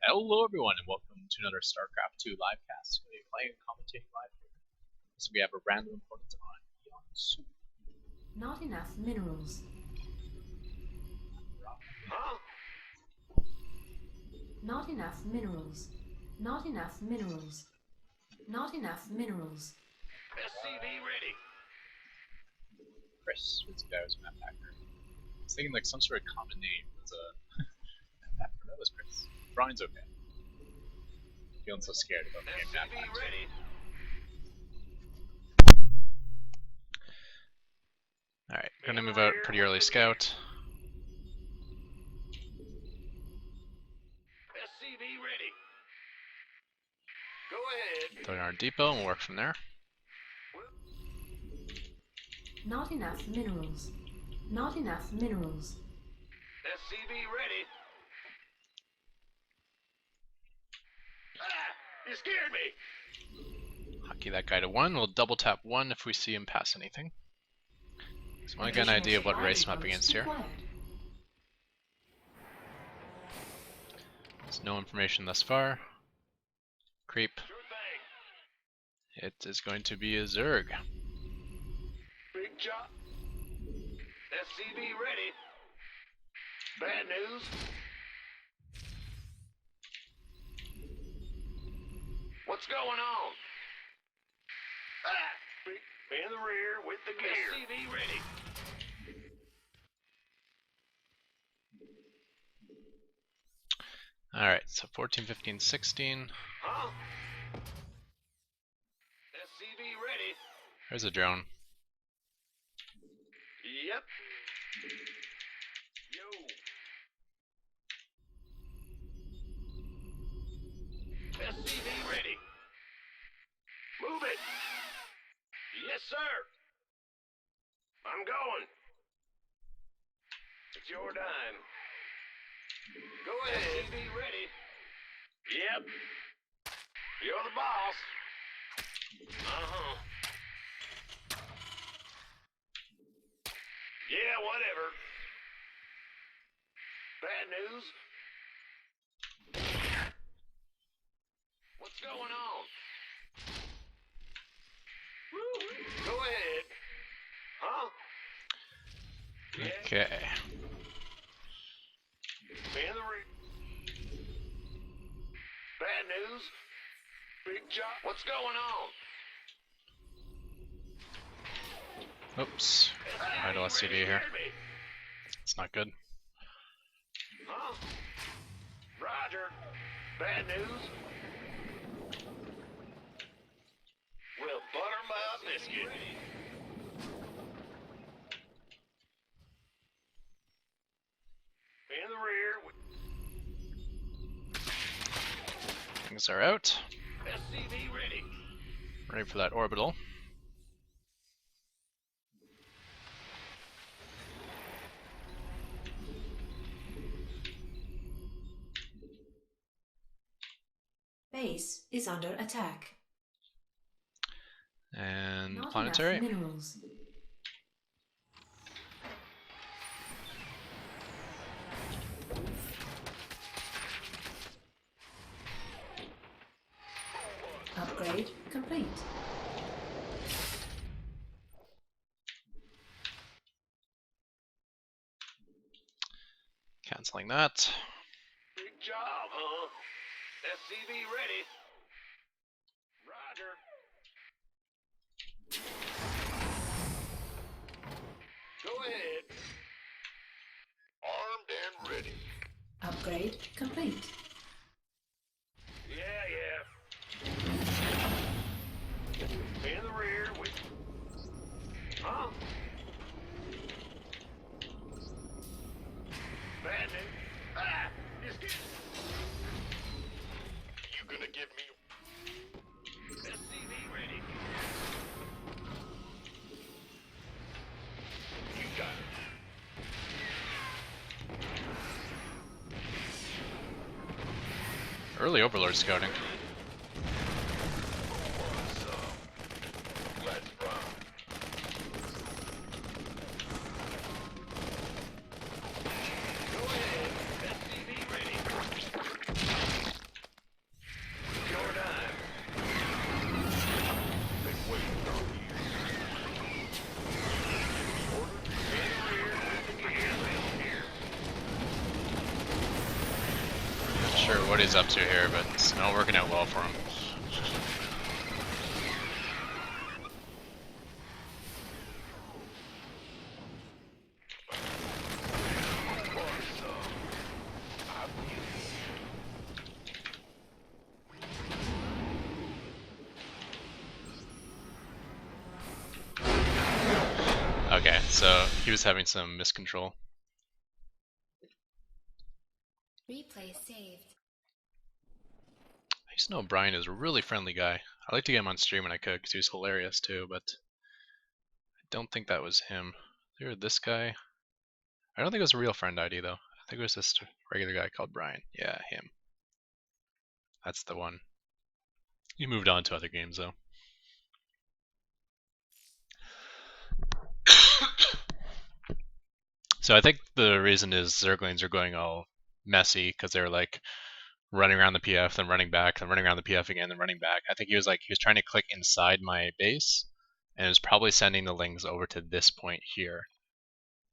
Hello everyone and welcome to another Starcraft 2 livecast. We'll be playing and commentating live here. So we have a random opponent on Eon Soup. Not enough minerals. Huh? Not enough minerals. Not enough minerals. Not enough minerals. SCV ready. Chris was the guy who's map hacker. I was thinking like some sort of common name was a map hacker. That was Chris. Brian's okay. Feeling so scared about being map SCV hacked. ready. Alright, gonna move out pretty early scout. SCV ready. Go ahead. Throw in our depot and we'll work from there. Not enough minerals. Not enough minerals. SCV ready. Ah! You scared me. Hockey that guy to 1. We'll double tap 1 if we see him pass anything. So I want to get an idea of what race I'm up against here. There's no information thus far. Creep. Sure thing. It is going to be a Zerg. Big job. SCV ready. Bad news. What's going on? Ah! In the rear with the gear. SCV ready. Alright, so 14, 15, 16. Huh? SCV ready. There's a drone. Yep. Yo. SCV ready. Move it. Yes, sir. I'm going. It's your dime. Go ahead. SCV ready. Yep. You're the boss. Uh-huh. Yeah, whatever. Bad news. What's going on? Woo. Go ahead. Huh? Yeah. Okay. In the rear. Bad news. Big job. What's going on? Oops. Idle SCV here. It's not good. Huh? Roger. Bad news. Well, butter my biscuit. In the rear. Things are out. SCV ready. Ready for that orbital. Base is under attack. And Not planetary. enough minerals. Upgrade complete. Canceling that. Big job, huh? SCV ready. Roger. Go ahead. Armed and ready. Upgrade complete. Yeah, yeah. In the rear with... Huh? Bad news. Ah! Just get... You gonna give me... SCV ready. You got it. Early Overlord scouting. Let's run. Go ahead. SCV ready. sure what he's up to here, but it's not working out well for him. Okay, so he was having some miscontrol. Replay saved. I used to know Brian is a really friendly guy. I like to get him on stream when I could because he was hilarious too, but I don't think that was him. There, this guy. I don't think it was a real friend ID though. I think it was just a regular guy called Brian. Yeah, him. That's the one. He moved on to other games though. So I think the reason is Zerglings are going all messy because they're like running around the PF, then running back, then running around the PF again, then running back. I think he was trying to click inside my base, and it was probably sending the lings over to this point here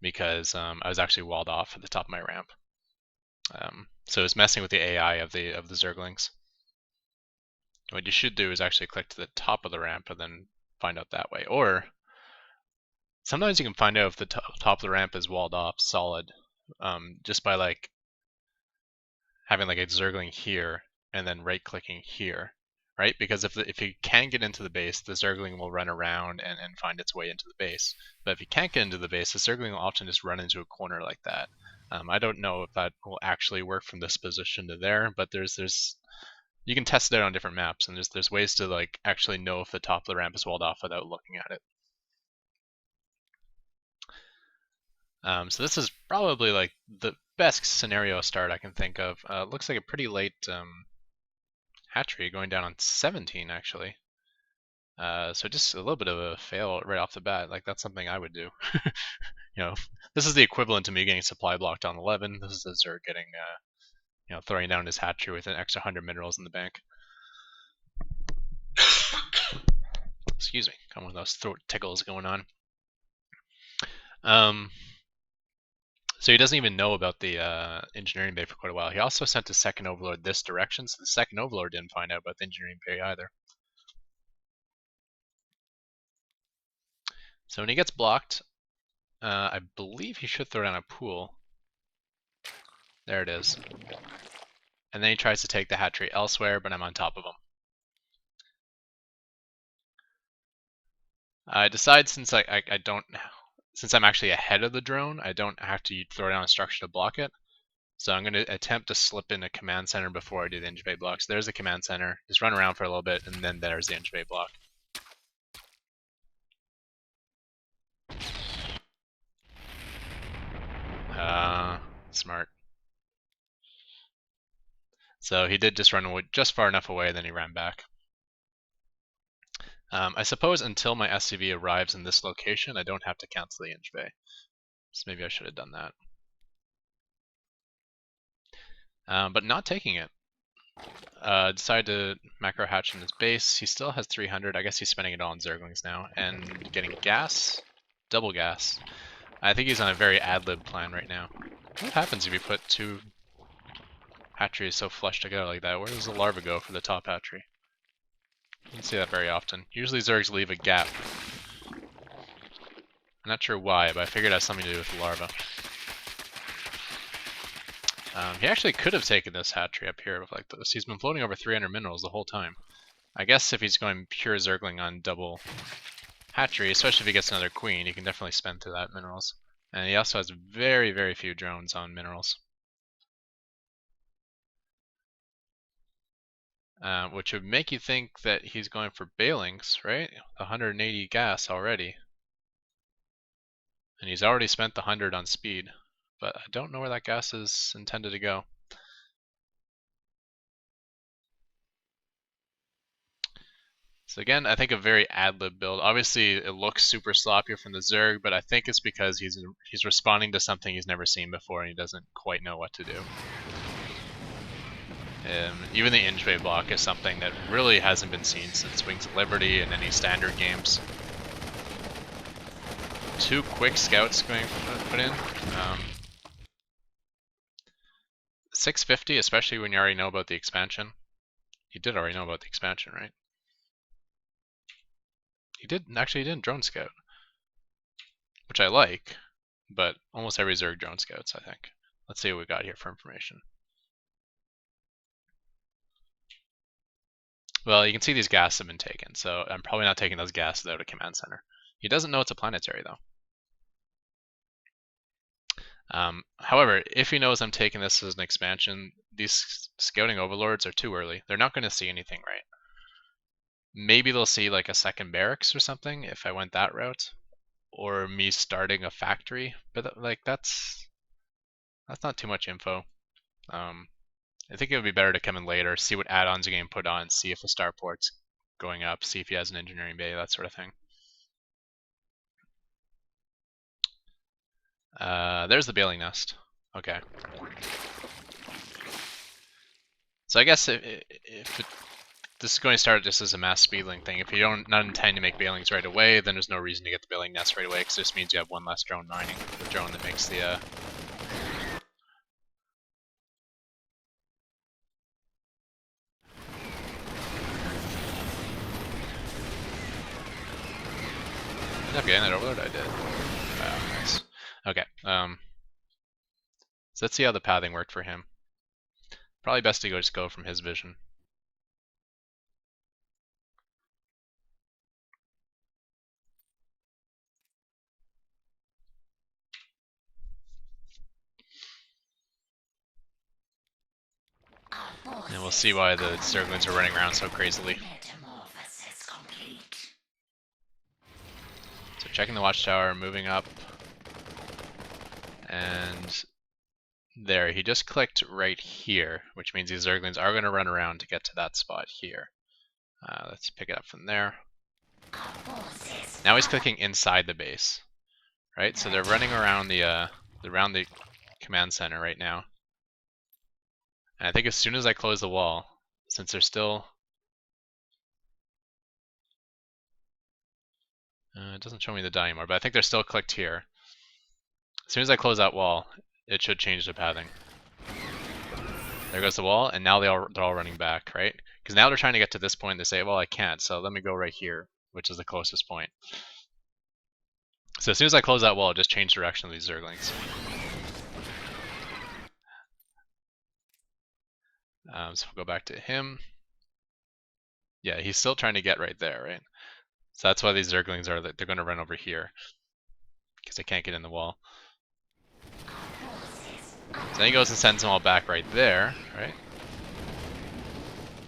because I was actually walled off at the top of my ramp. So it was messing with the AI of the Zerglings. What you should do is actually click to the top of the ramp and then find out that way. Or sometimes you can find out if the top of the ramp is walled off solid just by like having like a Zergling here and then right clicking here, right? Because if you can get into the base, the Zergling will run around and find its way into the base. But if you can't get into the base, the Zergling will often just run into a corner like that. I don't know if that will actually work from this position to there, but there's you can test it out on different maps, and there's ways to like actually know if the top of the ramp is walled off without looking at it. So this is probably like the best scenario start I can think of. Looks like a pretty late hatchery going down on 17 actually. So just a little bit of a fail right off the bat. Like that's something I would do. You know, this is the equivalent to me getting supply blocked on 11. This is the Zerg getting, you know, throwing down his hatchery with an extra 100 minerals in the bank. Excuse me, got one of those throat tickles going on. So he doesn't even know about the engineering bay for quite a while. He also sent his second overlord this direction, so the second overlord didn't find out about the engineering bay either. So when he gets blocked, I believe he should throw down a pool. There it is. And then he tries to take the hatchery elsewhere, but I'm on top of him. I decide since since I'm actually ahead of the drone, I don't have to throw down a structure to block it. So I'm going to attempt to slip in a command center before I do the engine bay blocks. There's a command center. Just run around for a little bit, and then there's the engine bay block. Smart. So he did just run just far enough away, and then he ran back. I suppose until my SCV arrives in this location, I don't have to cancel the engine bay. So maybe I should have done that. But not taking it. Decided to macro hatch in his base. He still has 300. I guess he's spending it all on Zerglings now. And getting gas. Double gas. I think he's on a very ad-lib plan right now. What happens if you put two hatcheries so flush together like that? Where does the larva go for the top hatchery? You don't see that very often. Usually Zergs leave a gap. I'm not sure why, but I figured it has something to do with the larva. He actually could have taken this hatchery up here with like this. He's been floating over 300 minerals the whole time. I guess if he's going pure Zergling on double hatchery, especially if he gets another queen, he can definitely spend through that minerals. And he also has very, very few drones on minerals. Which would make you think that he's going for Bailings, right? 180 gas already. And he's already spent the 100 on speed. But I don't know where that gas is intended to go. So again, I think a very ad-lib build. Obviously, it looks super sloppy from the Zerg, but I think it's because he's responding to something he's never seen before and he doesn't quite know what to do. Even the engine bay block is something that really hasn't been seen since Wings of Liberty and any standard games. 2 quick scouts going put in. 650, especially when you already know about the expansion. He did already know about the expansion, right? He didn't drone scout, which I like, but almost every Zerg drone scouts, I think. Let's see what we got here for information. Well, you can see these gases have been taken, so I'm probably not taking those gases out of command center. He doesn't know it's a planetary though. However, if he knows I'm taking this as an expansion, these scouting overlords are too early. They're not going to see anything right. Maybe they'll see like a second barracks or something if I went that route, or me starting a factory. But like that's not too much info. I think it would be better to come in later, see what add-ons are getting put on, see if the starport's going up, see if he has an engineering bay, that sort of thing. There's the bailing nest. Okay. So I guess this is going to start just as a mass speedling thing. If you don't not intend to make bailings right away, then there's no reason to get the bailing nest right away, because this means you have one less drone mining. The drone that makes the Ended up getting that overload? I did. Wow, nice. Okay, so let's see how the pathing worked for him. Probably best to just go from his vision. And we'll see why the Zerglings are running around so crazily. So checking the watchtower, moving up. And there, he just clicked right here, which means these Zerglings are going to run around to get to that spot here. Let's pick it up from there. Now he's clicking inside the base, right? So they're running around the command center right now. And I think as soon as I close the wall, since they're still... it doesn't show me the die anymore, but I think they're still clicked here. As soon as I close that wall, it should change the pathing. There goes the wall, and now they're all running back, right? Because now they're trying to get to this point, they say, well, I can't, so let me go right here, which is the closest point. So as soon as I close that wall, it just changed direction of these Zerglings. So we'll go back to him. Yeah, he's still trying to get right there, right? So that's why these Zerglings are, they're going to run over here, because they can't get in the wall. So then he goes and sends them all back right there, right?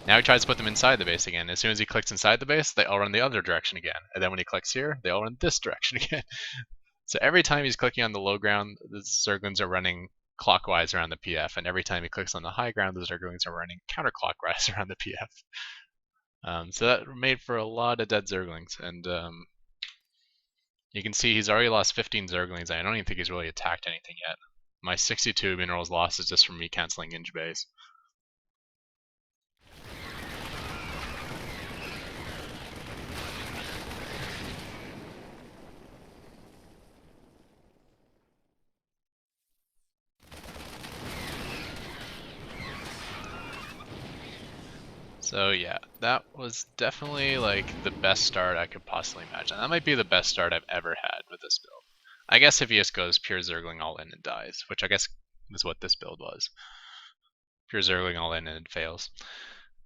Now he tries to put them inside the base again. As soon as he clicks inside the base, they all run the other direction again. And then when he clicks here, they all run this direction again. So every time he's clicking on the low ground, the Zerglings are running clockwise around the PF. And every time he clicks on the high ground, the Zerglings are running counterclockwise around the PF. So that made for a lot of dead Zerglings. And you can see he's already lost 15 Zerglings. I don't even think he's really attacked anything yet. My 62 minerals lost is just from me canceling Inge Bays. So yeah, that was definitely like the best start I could possibly imagine. That might be the best start I've ever had with this build. I guess if he just goes pure Zergling all in and dies, which I guess is what this build was. Pure Zergling all in and it fails.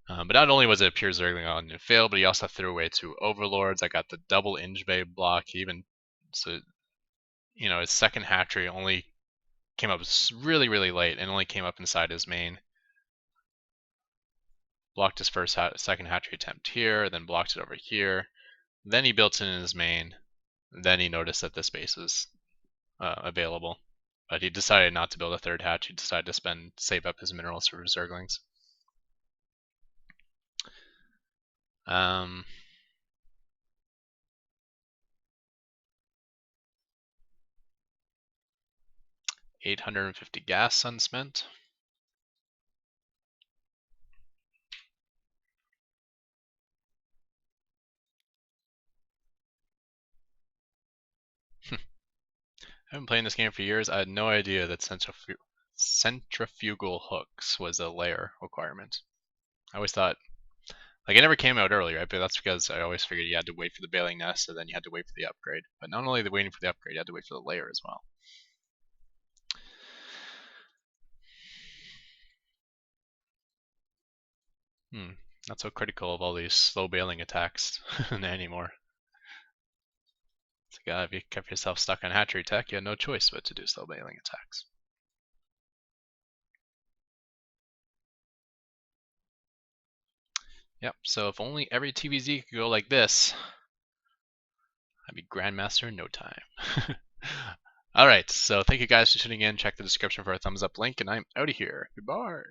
But not only was it pure Zergling all in and it failed, but he also threw away 2 Overlords. I got the double Inge Bay block. He even, so, you know, his second hatchery only came up really, really late and only came up inside his main. Blocked his second hatchery attempt here, then blocked it over here. Then he built it in his main. Then he noticed that this base was available. But he decided not to build a third hatch. He decided to save up his minerals for Zerglings. 850 gas unspent. I've been playing this game for years. I had no idea that Centrifugal hooks was a layer requirement. I always thought, like, it never came out early, right? But that's because I always figured you had to wait for the bailing nest, and then you had to wait for the upgrade. But not only the waiting for the upgrade, you had to wait for the layer as well. Not so critical of all these slow bailing attacks anymore. It's like, if you kept yourself stuck on hatchery tech, you had no choice but to do slow bailing attacks. Yep, so if only every TvZ could go like this, I'd be Grandmaster in no time. Alright, so thank you guys for tuning in. Check the description for a thumbs up link, and I'm out of here. Goodbye.